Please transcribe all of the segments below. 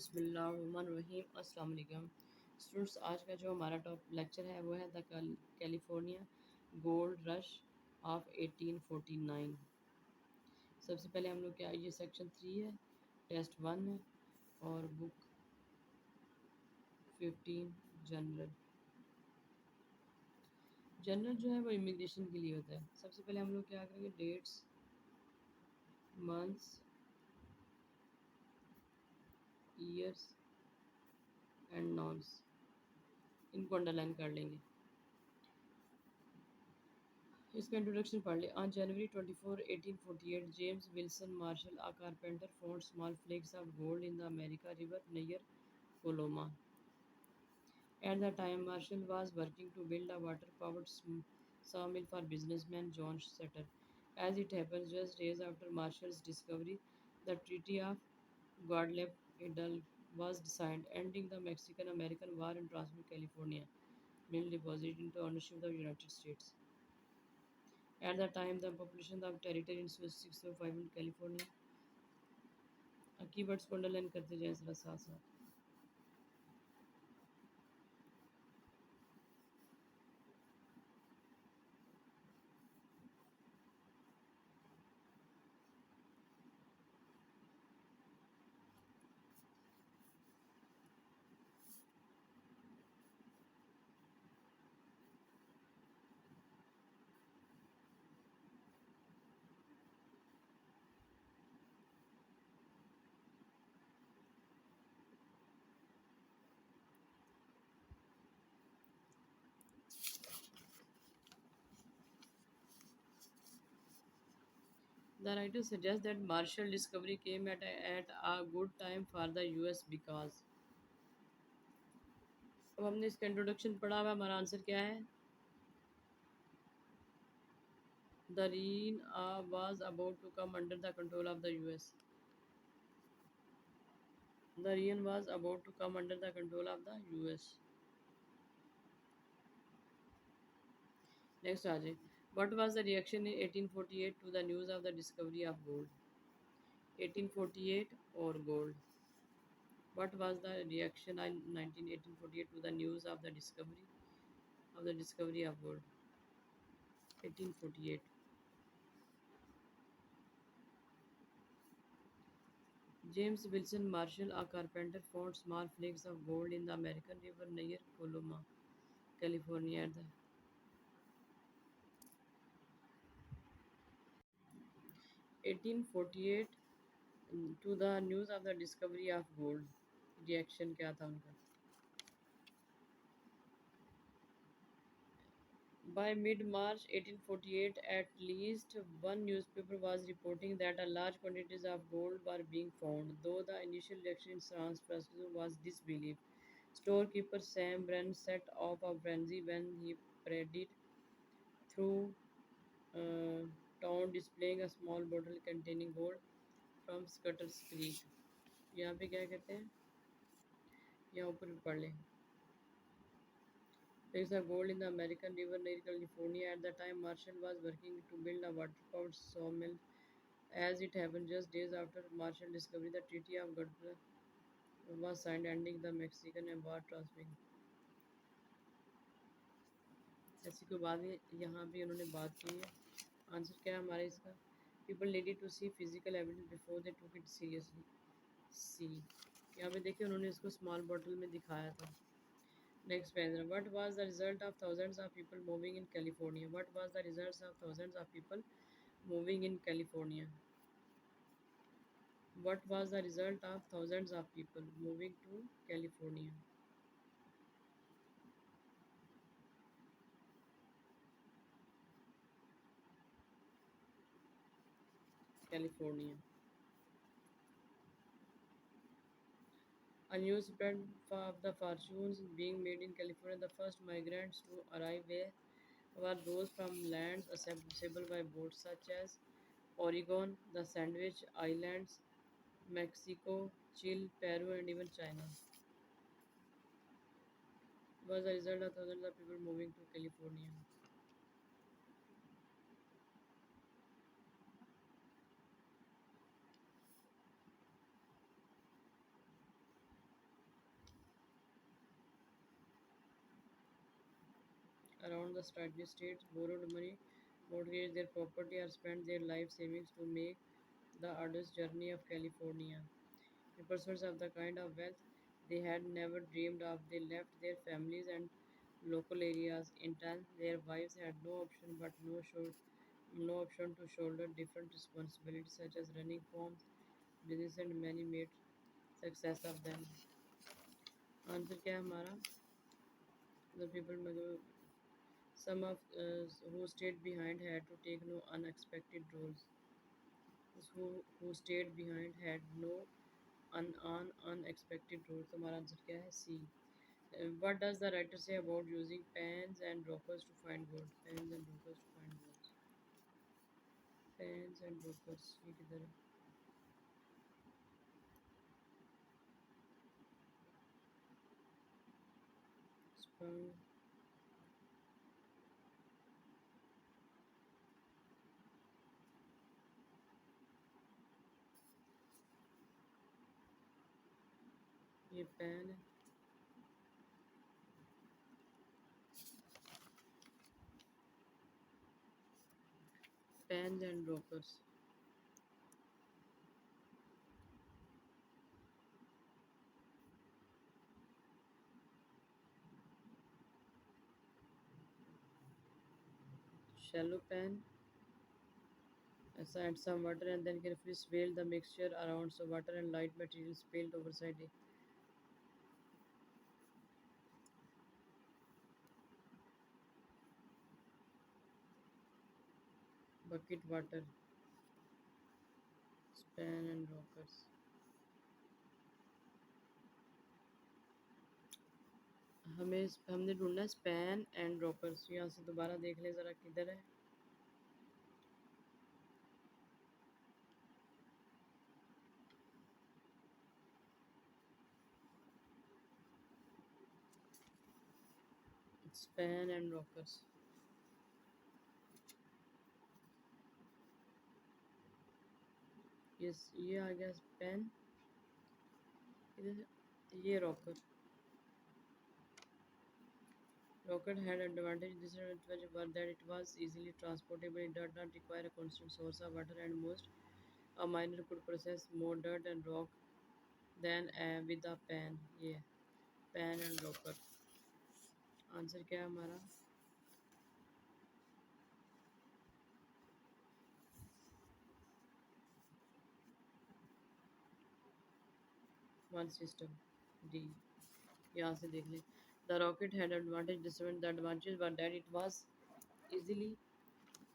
बिस्मिल्लाहिर्रहमानिर्रहीम अस्सलाम वालेकुम स्टूडेंट्स। आज का जो हमारा टॉप लेक्चर है वो है the California gold rush of 1849। सबसे पहले हम लोग क्या, ये सेक्शन 3 है, टेस्ट 1 है और बुक 15 जनरल। जनरल जो है वो इमिग्रेशन के लिए होता है। सबसे पहले हम लोग क्या करेंगे, dates, months, years and nouns, इनको अंडरलाइन कर लेंगे। इसका इंट्रोडक्शन पढ़ ले। On January 24, 1848, James Wilson Marshall a carpenter found small flakes of gold in the America River near Coloma. At the time, Marshall was working to build a water-powered sawmill for businessman John Sutter. As it happens, just days after Marshall's discovery, the Treaty of Guadalupe was signed, ending the Mexican-American War and transferring California mill deposit into ownership of the United States. At the time, the population of territory in 605 in California. Keywords को underline करते जाएं जरा साथ साथ। The writer suggests that Marshall discovery came at a good time for the US because। अब हमने इसका introduction पढ़ा हुआ, हमारा आंसर क्या है? The region was about to come under the control of the US. The region was about to come under the control of the US. Next आ जाए। What was the reaction in 1848 to the news of the discovery of gold? 1848 or gold? What was the reaction in 1848 to the news of the discovery of gold? 1848. James Wilson Marshall, a carpenter, found small flakes of gold in the American River near Coloma, California. At the 1848 to the news of the discovery of gold. Reaction क्या था उनका? By mid-March 1848, at least one newspaper was reporting that a large quantities of gold were being found, though the initial reaction in San Francisco was disbelief. Storekeeper Sam Wren set off a frenzy when he paraded through uh, town displaying a small bottle containing gold from Scutter's Creek. यहाँ पे क्या कहते हैं, यहाँ ऊपर भी पढ़ लें। There is a gold in the American River near California. At the time, Marshall was working to build a water-powered sawmill. As it happened, just days after Marshall discovered, the Treaty of Guadalupe was signed, ending the Mexican and war transferring। ऐसी कोई बात नहीं, यहाँ भी उन्होंने बात की है। आंसर क्या है हमारे इसका? People needed to see physical evidence before they took it seriously. सी, यहाँ पे देखिए उन्होंने इसको स्मॉल बॉटल में दिखाया था। Next paragraph. What was the result of thousands of people moving in California? What was the results of thousands of people moving in California? What was the result of thousands of people moving to California? California. A news spread of the fortunes being made in California. The first migrants to arrive there were those from lands accessible by boat, such as Oregon, the Sandwich Islands, Mexico, Chile, Peru, and even China. Was the result of thousands of people moving to California. around the states borrowed money, mortgaged their property, or spent their life savings to make the arduous journey of California. In pursuit of the kind of wealth they had never dreamed of, they left their families and local areas. In time, their wives had no option to shoulder different responsibilities such as running homes, business, and many made success of them. Answer क्या है हमारा? The people some of who stayed behind had to take no unexpected roles. Who stayed behind had no unexpected roles. तो हमारा answer क्या है? C. What does the writer say about using pens and rockers to find gold? Pens and rockers to find gold. Pens and rockers. ये किधर है? Spun. ये pen है. Pens and rockers. Shallow pan. Add some water and then carefully swirl the mixture around so water and light material spilled overside a bucket water. Span and rockers. हमने ढूंढना है span and rockers. यहाँ से दोबारा देख ले ज़रा किधर है. Span and rockers. ये आ गया स्पैन. ये rocker. Rocket had advantage disadvantage were that it was easily transportable. It did not require a constant source of water, and most a miner could process more dirt and rock than with a pan. Yeah, pan and rocker. Answer क्या है हमारा? One system. D. यहाँ से देख लें. The rocket had advantage disadvantage. The advantages were that it was easily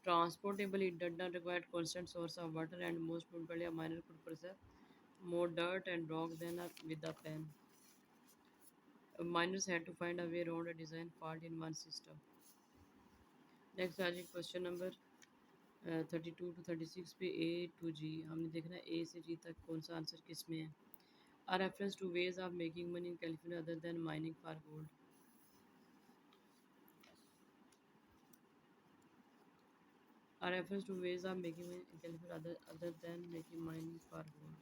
transportable. It did not require constant source of water, and most importantly, a miner could process more dirt and rock than with a pan. Miners had to find a way around a design fault in one system. Next आज question number 32 to 36 पे ए to जी हमने देखना है ए से जी तक कौन सा answer किस में है. A reference to ways of making money in California other than mining for gold. A reference to ways of making money in California other than making mining for gold.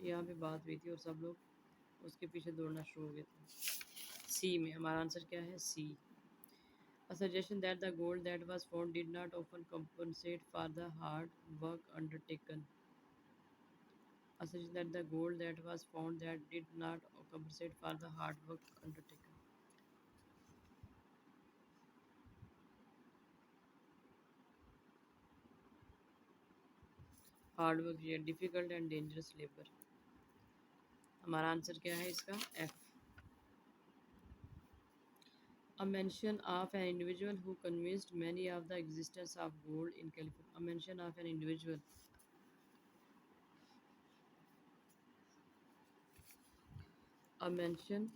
यहाँ पे बात हुई थी और सब लोग उसके पीछे दौड़ना शुरू हो गए थे. सी में हमारा आंसर क्या है? सी. A suggestion that the gold that was found did not often compensate for the hard work undertaken. A suggestion that the gold that was found that did not compensate for the hard work undertaken. Hard work, yeah, difficult and dangerous labor. हमारा answer क्या है इसका? F. A mention of an individual who convinced many of the existence of gold in California. A mention of an individual. A mention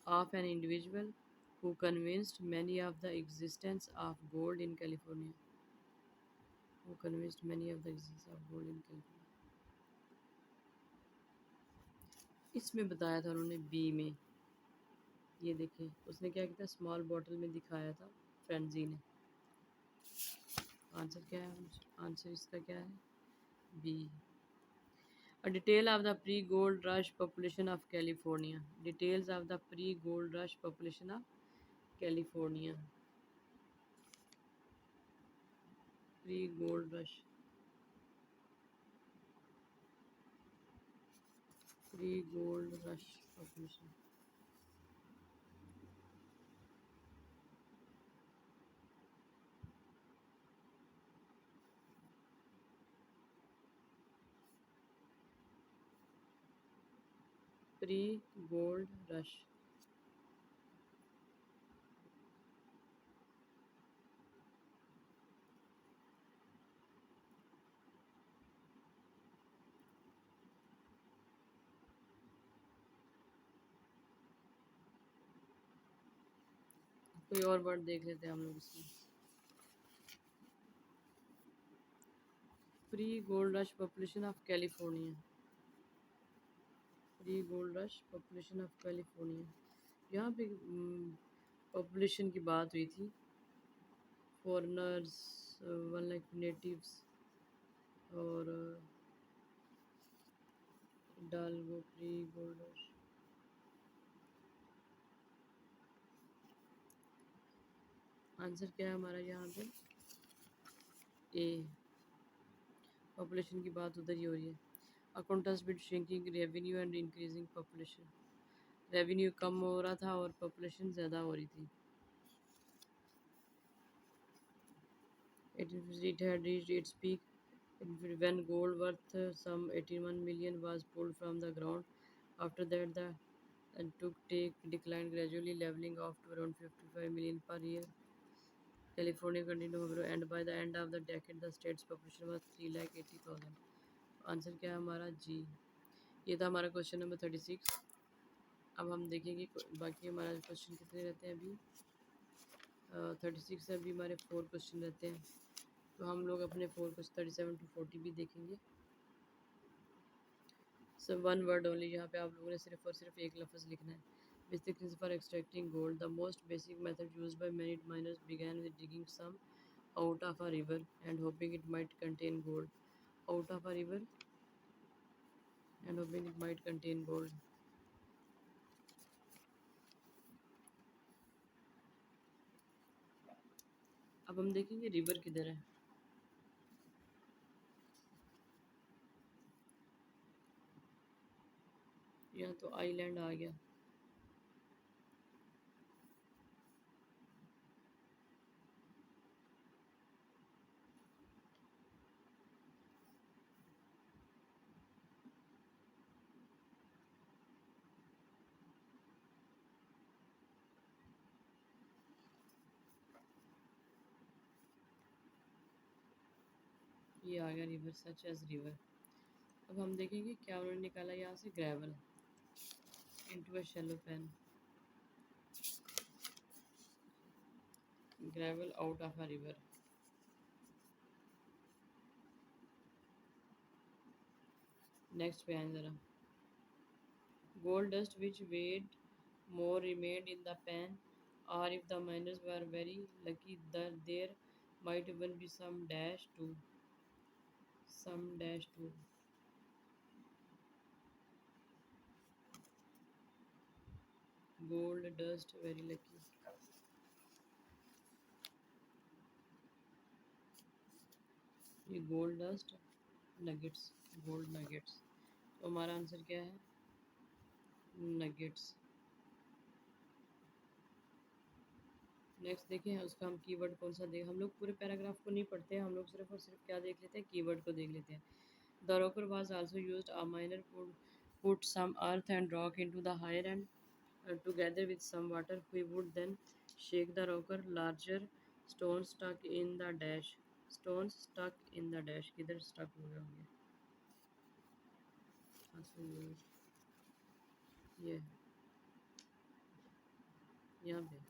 of an individual who convinced many of the existence of gold in California. Who convinced many of the existence of gold in California. इसमें बताया था उन्होंने B में. ये देखिए उसने क्या किया था, स्मॉल बॉटल में दिखाया था फ्रेंजी ने. आंसर क्या है? आंसर इसका क्या है? B. A detail of the pre-gold rush population of California. Details of the pre-gold rush population of California. Pre gold rush. Pre gold rush population. Pre gold rush. कोई और word देख लेते हैं हम लोग इसमें। Pre gold rush population of California. Pre gold rush population of California. यहाँ पे पॉपुलेशन की बात हुई थी। फॉरेनर्स, वन लाइक नेटिव्स, और डालगो प्री गोल्ड रश। आंसर क्या है हमारा यहाँ पे? ए। पॉपुलेशन की बात उधर ही हो रही है। A contrast bit shrinking revenue and increasing population. Revenue कम हो रहा था और पॉपुलेशन ज़्यादा हो रही थी। It had reached its peak when gold worth some 81 million was pulled from the ground. After that, the took take declined gradually, leveling off to around 55 million per year. California continued to grow, and by the end of the decade, the state's population was 3,80,000. Answer क्या है हमारा? जी। ये था हमारा question number 36। अब हम देखेंगे बाकी हमारा क्वेश्चन कितने रहते हैं अभी। 36 से अभी हमारे 4 क्वेश्चन रहते हैं, तो हम लोग अपने 4 क्वेश्चन 37 टू 40 भी देखेंगे। सब वन वर्ड ओनली, यहाँ पे आप लोगों ने सिर्फ और सिर्फ एक लफ्ज़ लिखना है। Basic principle for extracting gold. The most basic method used by many miners began with digging some out of a river and hoping it might contain gold. Out of a river and hoping it might contain gold. अब हम देखेंगे river किधर है। यहाँ तो island आ गया। ये आ गया रिवर, सच एज रिवर। अब हम देखेंगे क्या उन्होंने निकाला यहाँ से। Gravel into a shallow pan. Gravel out of a river. Next पे आए ज़रा। Gold dust which weighed more remained in the pan, or if the miners were very lucky, there might even be some dash too. Some dash too. Gold dust very lucky. ये gold dust nuggets, gold nuggets. तो हमारा answer क्या है? Nuggets. Next देखें उसका हम keyword कौन सा देख। हम लोग पूरे पैराग्राफ को नहीं पढ़ते हैं, हम लोग सिर्फ और सिर्फ क्या देख लेते हैं, कीवर्ड को देख लेते हैं। The rocker was also used a minor put some earth and rock into the higher end together with some water. We would then shake the rocker. Larger stones stuck in the dash. Stones stuck in the dash. किधर stuck हो गया होंगे? ये यहाँ पे।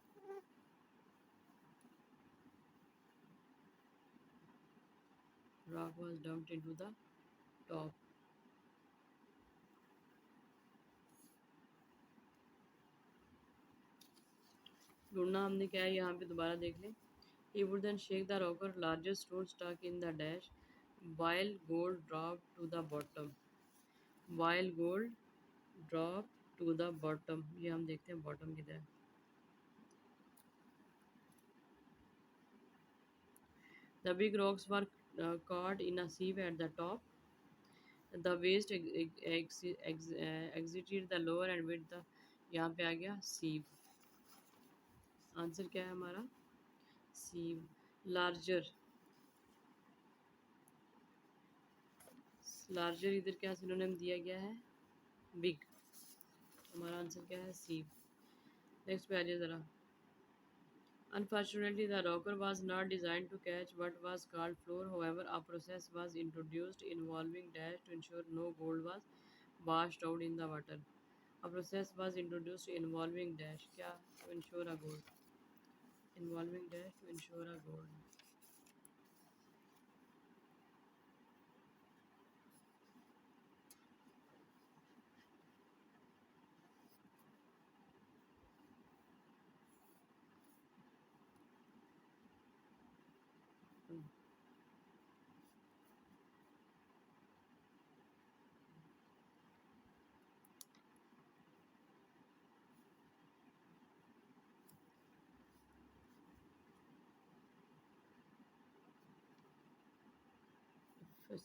Rock was dumped into the top. ढूंढना हमने क्या है यहाँ पे, दोबारा देख लें। He would then shake the rocker. Larger stones stuck in the dash. While gold dropped to the bottom. While gold dropped to the bottom. ये हम देखते हैं बॉटम किधर है। The big rocks were caught in a sieve at the top. The waste exited the lower and with the यहाँ पे आ गया sieve. Answer क्या है हमारा? sieve. Larger. Larger इधर क्या सिनोनिम दिया गया है? Big. हमारा आंसर क्या है? sieve. नेक्स्ट पे आ जाइए ज़रा. Unfortunately, the rocker was not designed to catch what was called floor. However, a process was introduced involving dash to ensure no gold was washed out in the water. A process was introduced involving dash. क्या? To ensure a gold. Involving dash to ensure a gold.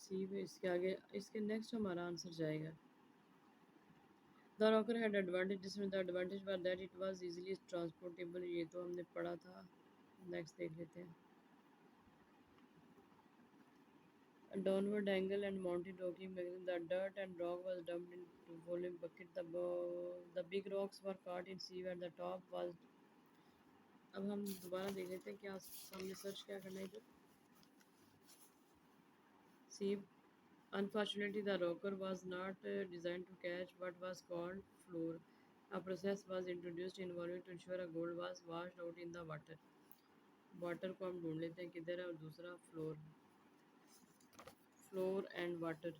सी पे इसके आगे इसके next हमारा answer जाएगा. The rocker had advantages. The advantage was that it was easily transportable. ये तो हमने पढ़ा था. नेक्स्ट देख लेते हैं. A downward angle and mounted rocking mechanism. The dirt and rock was dumped into volume bucket. The big rocks were caught in sieve at the top was. अब हम दोबारा देख लेते हैं क्या हमने सर्च क्या करना है इधर. Sieve. Unfortunately, the rocker was not designed to catch what was called floor. A process was introduced involving to ensure a gold was washed out in the water. Water को हम ढूंढ लेते हैं किधर है और दूसरा फ्लोर. Floor and water.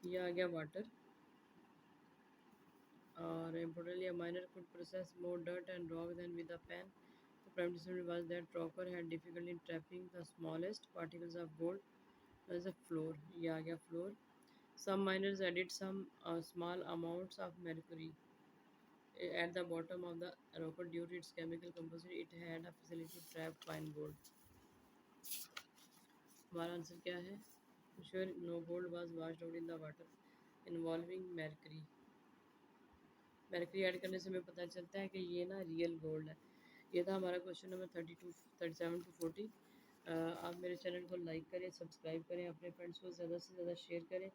ये आ गया वाटर. और importantly, a miner could process more dirt and rock than with a pen. The prime decision was that rocker had difficulty in trapping the smallest particles of gold. As a floor. ये आ गया floor. Some miners added some small amounts of mercury at the bottom of the rocker due to its chemical composition. It had a facility to trap fine gold. हमारा answer क्या है? Sure, no gold was washed out in the water involving mercury. mercury add करने से हमें पता चलता है कि ये ना रियल गोल्ड है. ये था हमारा क्वेश्चन नंबर 37 to 40. आप मेरे चैनल को लाइक करें, सब्सक्राइब करें, अपने फ्रेंड्स को ज़्यादा से ज़्यादा शेयर करें.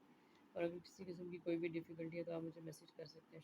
और अगर किसी किस्म की कोई भी डिफ़िकल्टी है तो आप मुझे मैसेज कर सकते हैं.